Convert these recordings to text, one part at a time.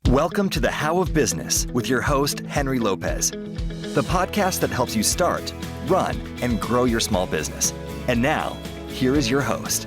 Welcome to the How of Business with your host, Henry Lopez, the podcast that helps you start, run, and grow your small business. And now, here is your host.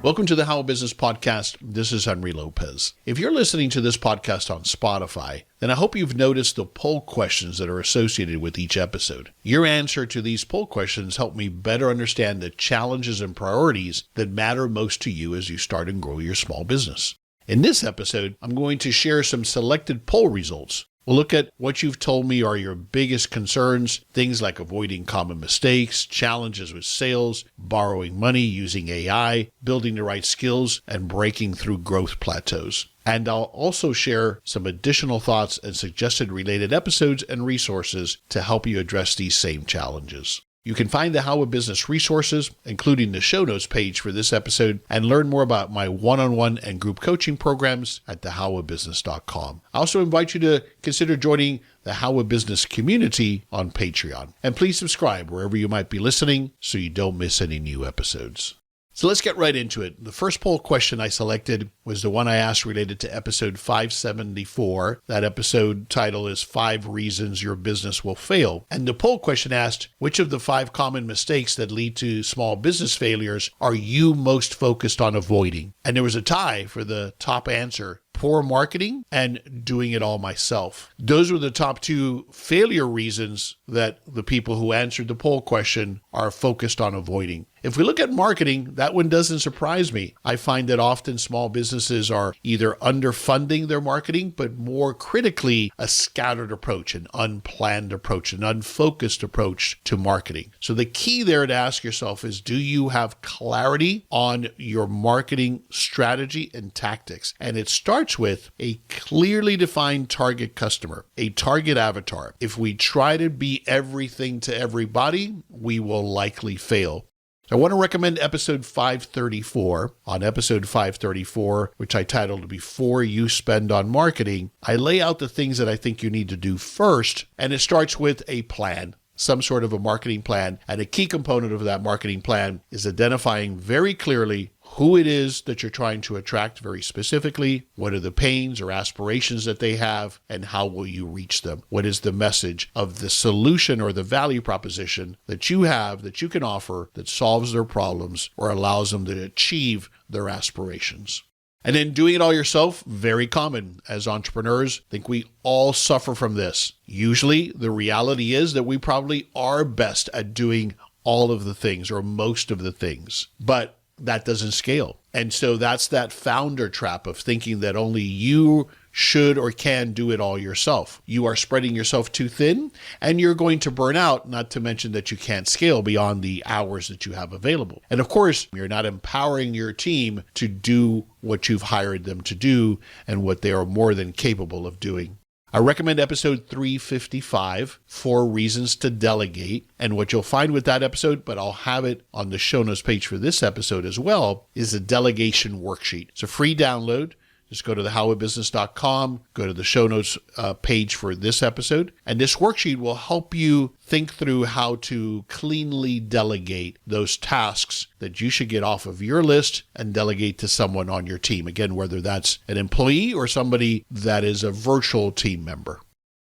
Welcome to the How of Business podcast. This is Henry Lopez. If you're listening to this podcast on Spotify, then I hope you've noticed the poll questions that are associated with each episode. Your answer to these poll questions help me better understand the challenges and priorities that matter most to you as you start and grow your small business. In this episode, I'm going to share some selected poll results. We'll look at what you've told me are your biggest concerns, things like avoiding common mistakes, challenges with sales, borrowing money, using AI, building the right skills, and breaking through growth plateaus. And I'll also share some additional thoughts and suggested related episodes and resources to help you address these same challenges. You can find the How of Business resources, including the show notes page for this episode, and learn more about my one-on-one and group coaching programs at thehowofbusiness.com. I also invite you to consider joining the How of Business community on Patreon. And please subscribe wherever you might be listening so you don't miss any new episodes. So let's get right into it. The first poll question I selected was the one I asked related to episode 574. That episode title is 5 Reasons Your Business Will Fail. And the poll question asked, which of the 5 common mistakes that lead to small business failures are you most focused on avoiding? And there was a tie for the top answer: poor marketing and doing it all myself. Those were the top 2 failure reasons that the people who answered the poll question are focused on avoiding. If we look at marketing, that one doesn't surprise me. I find that often small businesses are either underfunding their marketing, but more critically, a scattered approach, an unplanned approach, an unfocused approach to marketing. So the key there to ask yourself is, do you have clarity on your marketing strategy and tactics? And it starts with a clearly defined target customer, a target avatar. If we try to be everything to everybody, we will likely fail. I want to recommend episode 534. On episode 534, which I titled Before You Spend on Marketing, I lay out the things that I think you need to do first, and it starts with a plan, some sort of a marketing plan. And a key component of that marketing plan is identifying very clearly who it is that you're trying to attract very specifically, what are the pains or aspirations that they have, and how will you reach them? What is the message of the solution or the value proposition that you have that you can offer that solves their problems or allows them to achieve their aspirations? And then doing it all yourself, very common. As entrepreneurs, I think we all suffer from this. Usually, the reality is that we probably are best at doing all of the things or most of the things, but that doesn't scale. And so that's that founder trap of thinking that only you should or can do it all yourself. You are spreading yourself too thin and you're going to burn out, not to mention that you can't scale beyond the hours that you have available. And of course, you're not empowering your team to do what you've hired them to do and what they are more than capable of doing. I recommend episode 355, 4 Reasons to Delegate. And what you'll find with that episode, but I'll have it on the show notes page for this episode as well, is a delegation worksheet. It's a free download. Just go to thehowofbusiness.com, go to the show notes page for this episode. And this worksheet will help you think through how to cleanly delegate those tasks that you should get off of your list and delegate to someone on your team. Again, whether that's an employee or somebody that is a virtual team member.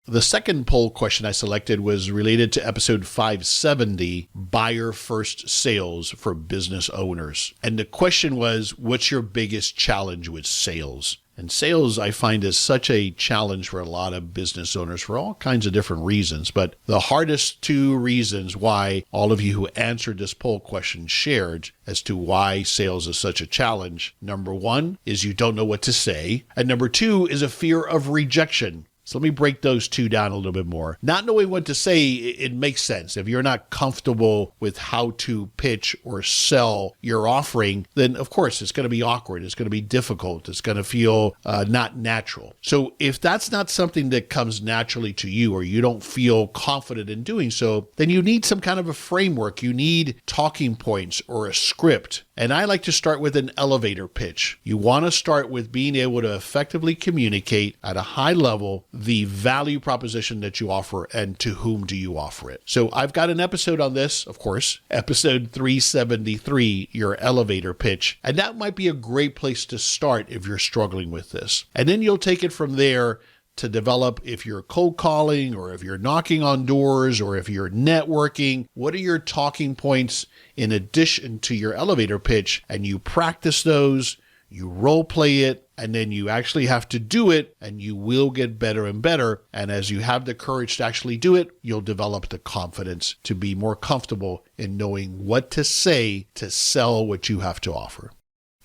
The second poll question I selected was related to episode 570, Buyer First Sales for Business Owners. And the question was, what's your biggest challenge with sales? And sales, I find, is such a challenge for a lot of business owners for all kinds of different reasons. But the hardest 2 reasons why all of you who answered this poll question shared as to why sales is such a challenge. Number 1 is you don't know what to say. And number 2 is a fear of rejection. So let me break those 2 down a little bit more. Not knowing what to say, it makes sense. If you're not comfortable with how to pitch or sell your offering, then of course it's going to be awkward. It's going to be difficult. It's going to feel not natural. So if that's not something that comes naturally to you or you don't feel confident in doing so, then you need some kind of a framework. You need talking points or a script. And I like to start with an elevator pitch. You want to start with being able to effectively communicate at a high level the value proposition that you offer and to whom do you offer it. So I've got an episode on this, of course, episode 373, your elevator pitch. And that might be a great place to start if you're struggling with this. And then you'll take it from there to develop if you're cold calling or if you're knocking on doors or if you're networking. What are your talking points in addition to your elevator pitch? And you practice those, you role play it, and then you actually have to do it, and you will get better and better. And as you have the courage to actually do it, you'll develop the confidence to be more comfortable in knowing what to say to sell what you have to offer.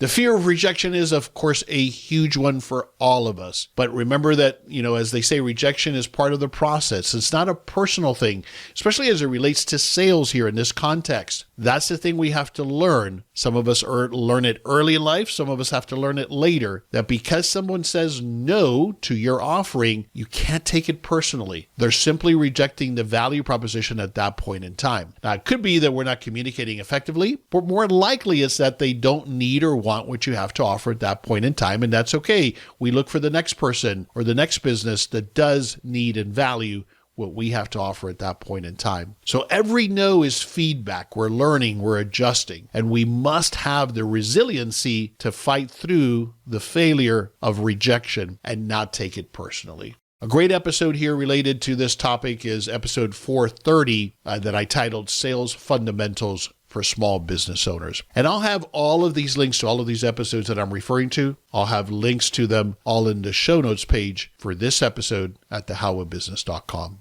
The fear of rejection is, of course, a huge one for all of us. But remember that, as they say, rejection is part of the process. It's not a personal thing, especially as it relates to sales here in this context. That's the thing we have to learn. Some of us learn it early in life. Some of us have to learn it later, that because someone says no to your offering, you can't take it personally. They're simply rejecting the value proposition at that point in time. Now, it could be that we're not communicating effectively, but more likely it's that they don't need or want what you have to offer at that point in time, and that's okay. We look for the next person or the next business that does need and value what we have to offer at that point in time. So every no is feedback. We're learning, we're adjusting, and we must have the resiliency to fight through the failure of rejection and not take it personally. A great episode here related to this topic is episode 430 that I titled Sales Fundamentals for Small Business Owners. And I'll have all of these links to all of these episodes that I'm referring to. I'll have links to them all in the show notes page for this episode at thehowofbusiness.com.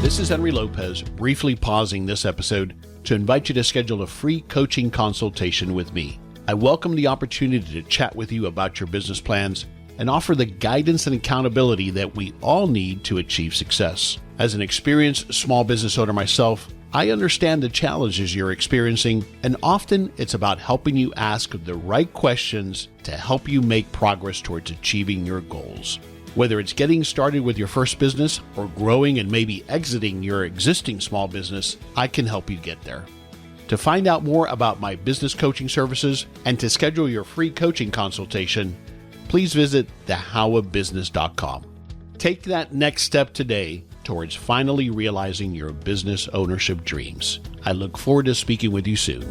This is Henry Lopez, briefly pausing this episode to invite you to schedule a free coaching consultation with me. I welcome the opportunity to chat with you about your business plans and offer the guidance and accountability that we all need to achieve success. As an experienced small business owner myself, I understand the challenges you're experiencing, and often it's about helping you ask the right questions to help you make progress towards achieving your goals. Whether it's getting started with your first business or growing and maybe exiting your existing small business, I can help you get there. To find out more about my business coaching services and to schedule your free coaching consultation, please visit thehowofbusiness.com. Take that next step today towards finally realizing your business ownership dreams. I look forward to speaking with you soon.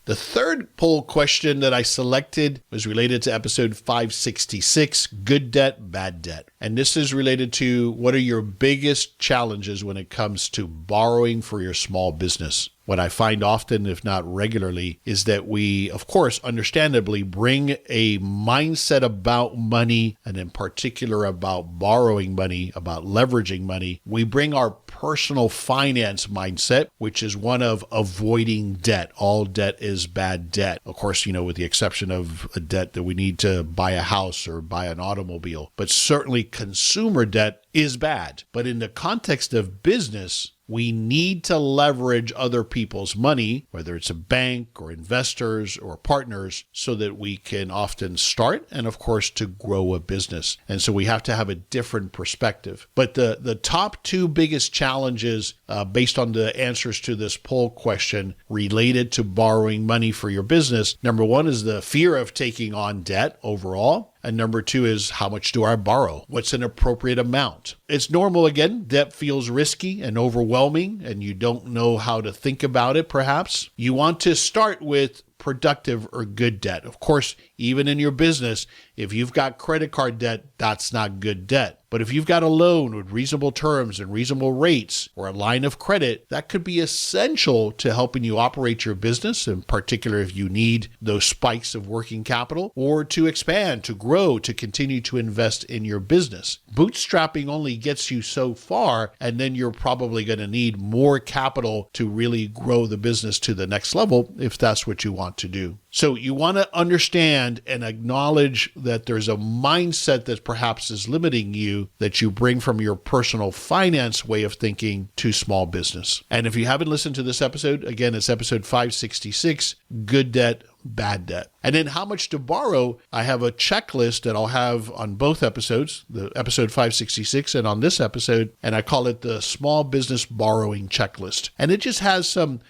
The third poll question that I selected was related to episode 566, Good Debt, Bad Debt. And this is related to what are your biggest challenges when it comes to borrowing for your small business. What I find often, if not regularly, is that we, of course, understandably bring a mindset about money, and in particular about borrowing money, about leveraging money. We bring our personal finance mindset, which is one of avoiding debt. All debt is bad debt. Of course, with the exception of a debt that we need to buy a house or buy an automobile. But certainly consumer debt is bad. But in the context of business, we need to leverage other people's money, whether it's a bank or investors or partners, so that we can often start and, of course, to grow a business. And so we have to have a different perspective. But the top two biggest challenges based on the answers to this poll question related to borrowing money for your business, number one is the fear of taking on debt overall. And number two is, how much do I borrow? What's an appropriate amount? It's normal, again, debt feels risky and overwhelming, and you don't know how to think about it, perhaps. You want to start with productive or good debt. Of course, even in your business, if you've got credit card debt, that's not good debt. But if you've got a loan with reasonable terms and reasonable rates or a line of credit, that could be essential to helping you operate your business, in particular if you need those spikes of working capital or to expand, to grow, to continue to invest in your business. Bootstrapping only gets you so far, and then you're probably going to need more capital to really grow the business to the next level if that's what you want to do. So you want to understand and acknowledge that there's a mindset that perhaps is limiting you that you bring from your personal finance way of thinking to small business. And if you haven't listened to this episode, again, it's episode 566, Good Debt, Bad Debt. And then how much to borrow, I have a checklist that I'll have on both episodes, the episode 566 and on this episode, and I call it the Small Business Borrowing Checklist. And it just has some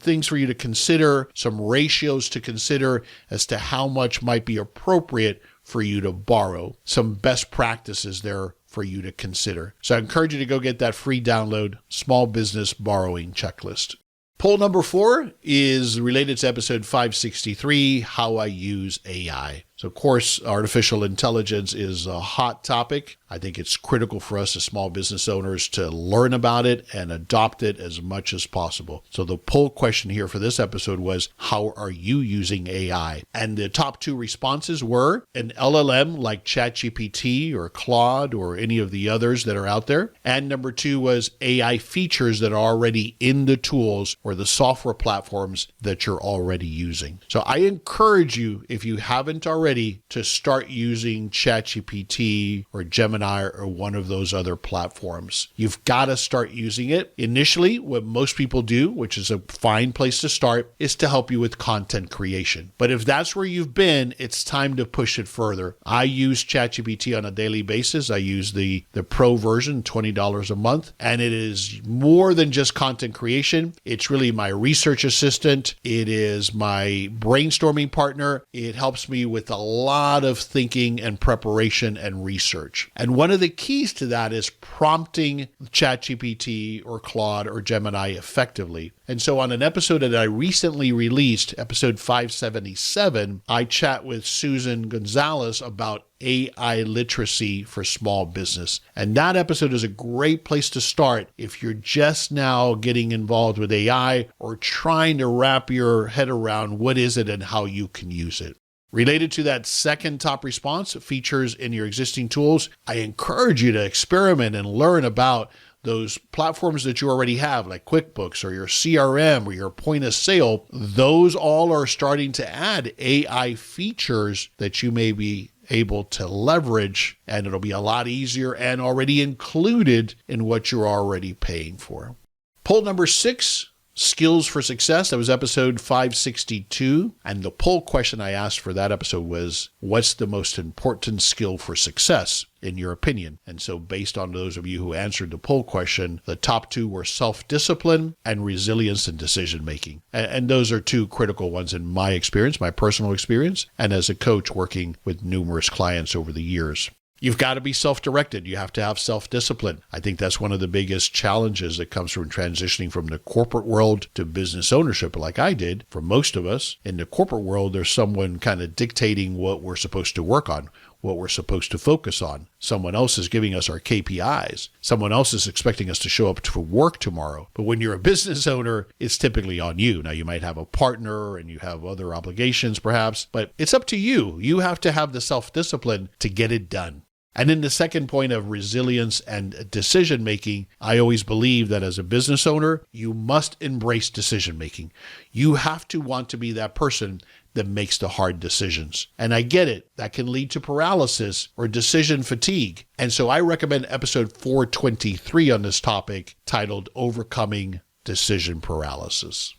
things for you to consider, some ratios to consider as to how much might be appropriate for you to borrow, some best practices there for you to consider. So I encourage you to go get that free download, Small Business Borrowing Checklist. Poll number 4 is related to episode 563, How I Use AI. So, of course, artificial intelligence is a hot topic. I think it's critical for us as small business owners to learn about it and adopt it as much as possible. So the poll question here for this episode was, how are you using AI? And the top 2 responses were an LLM like ChatGPT or Claude or any of the others that are out there. And number 2 was AI features that are already in the tools or the software platforms that you're already using. So I encourage you, if you haven't already, to start using ChatGPT or Gemini or one of those other platforms. You've got to start using it. Initially, what most people do, which is a fine place to start, is to help you with content creation. But if that's where you've been, it's time to push it further. I use ChatGPT on a daily basis. I use the pro version, $20 a month, and it is more than just content creation. It's really my research assistant. It is my brainstorming partner. It helps me with a lot of thinking and preparation and research. And one of the keys to that is prompting ChatGPT or Claude or Gemini effectively. And so on an episode that I recently released, episode 577, I chat with Susan Gonzalez about AI literacy for small business. And that episode is a great place to start if you're just now getting involved with AI or trying to wrap your head around what is it and how you can use it. Related to that second top response, features in your existing tools, I encourage you to experiment and learn about those platforms that you already have, like QuickBooks or your CRM or your point of sale. Those all are starting to add AI features that you may be able to leverage, and it'll be a lot easier and already included in what you're already paying for. Poll number 6, Skills for Success. That was episode 562. And the poll question I asked for that episode was, what's the most important skill for success in your opinion? And so based on those of you who answered the poll question, the top 2 were self-discipline and resilience in decision-making. And those are 2 critical ones in my experience, my personal experience, and as a coach working with numerous clients over the years. You've got to be self-directed. You have to have self-discipline. I think that's one of the biggest challenges that comes from transitioning from the corporate world to business ownership, like I did. For most of us, in the corporate world, there's someone kind of dictating what we're supposed to work on, what we're supposed to focus on. Someone else is giving us our KPIs. Someone else is expecting us to show up to work tomorrow. But when you're a business owner, it's typically on you. Now, you might have a partner and you have other obligations perhaps, but it's up to you. You have to have the self-discipline to get it done. And in the second point of resilience and decision-making, I always believe that as a business owner, you must embrace decision-making. You have to want to be that person that makes the hard decisions. And I get it. That can lead to paralysis or decision fatigue. And so I recommend episode 423 on this topic, titled Overcoming Decision Paralysis.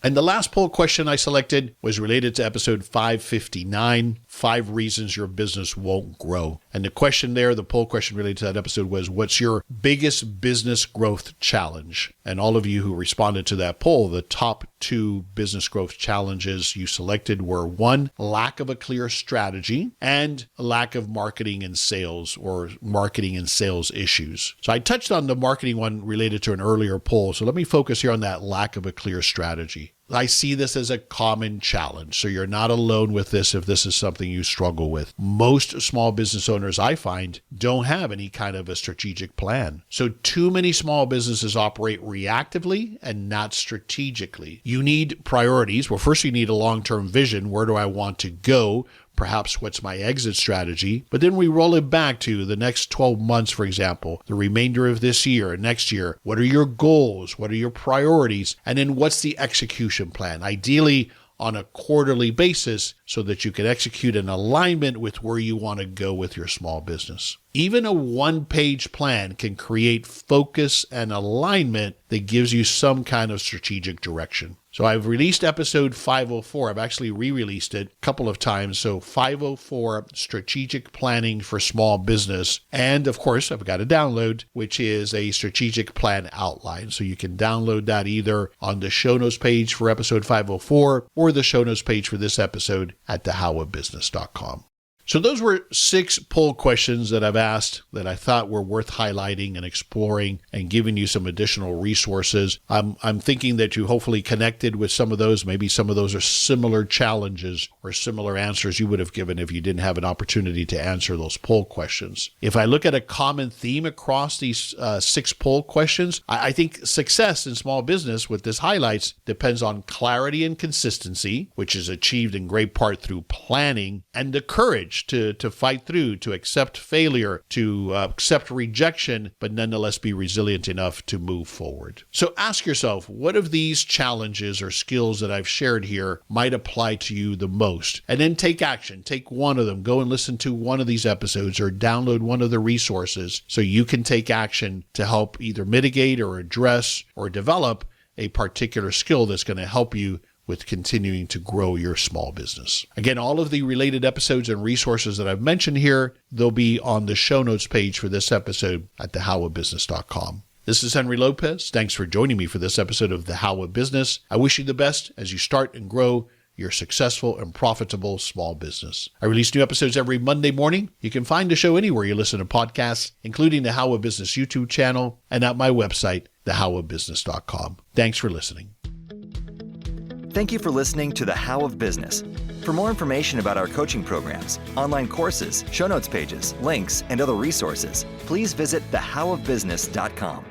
And the last poll question I selected was related to episode 559, 5 reasons your business won't grow. And the question there, the poll question related to that episode was, what's your biggest business growth challenge? And all of you who responded to that poll, the top 2 business growth challenges you selected were 1, lack of a clear strategy, and a lack of marketing and sales or marketing and sales issues. So I touched on the marketing one related to an earlier poll. So let me focus here on that lack of a clear strategy. I see this as a common challenge, so you're not alone with this if this is something you struggle with. Most small business owners, I find, don't have any kind of a strategic plan. So too many small businesses operate reactively and not strategically. You need priorities. Well, first you need a long-term vision. Where do I want to go? Perhaps what's my exit strategy? But then we roll it back to the next 12 months, for example, the remainder of this year and next year. What are your goals? What are your priorities? And then what's the execution plan? Ideally, on a quarterly basis so that you can execute an alignment with where you want to go with your small business. Even a one-page plan can create focus and alignment that gives you some kind of strategic direction. So I've released episode 504. I've actually re-released it a couple of times. So 504, Strategic Planning for Small Business. And of course, I've got a download, which is a strategic plan outline. So you can download that either on the show notes page for episode 504 or the show notes page for this episode at thehowofbusiness.com. So those were 6 poll questions that I've asked that I thought were worth highlighting and exploring and giving you some additional resources. I'm thinking that you hopefully connected with some of those. Maybe some of those are similar challenges or similar answers you would have given if you didn't have an opportunity to answer those poll questions. If I look at a common theme across these 6 poll questions, I think success in small business, what this highlights, depends on clarity and consistency, which is achieved in great part through planning, and the courage to fight through, to accept failure, to accept rejection, but nonetheless be resilient enough to move forward. So ask yourself, what of these challenges or skills that I've shared here might apply to you the most? And then take action. Take one of them. Go and listen to one of these episodes or download one of the resources so you can take action to help either mitigate or address or develop a particular skill that's going to help you with continuing to grow your small business. Again, all of the related episodes and resources that I've mentioned here, they'll be on the show notes page for this episode at thehowofbusiness.com. This is Henry Lopez. Thanks for joining me for this episode of The How of Business. I wish you the best as you start and grow your successful and profitable small business. I release new episodes every Monday morning. You can find the show anywhere you listen to podcasts, including the How of Business YouTube channel and at my website, thehowofbusiness.com. Thanks for listening. Thank you for listening to The How of Business. For more information about our coaching programs, online courses, show notes pages, links, and other resources, please visit thehowofbusiness.com.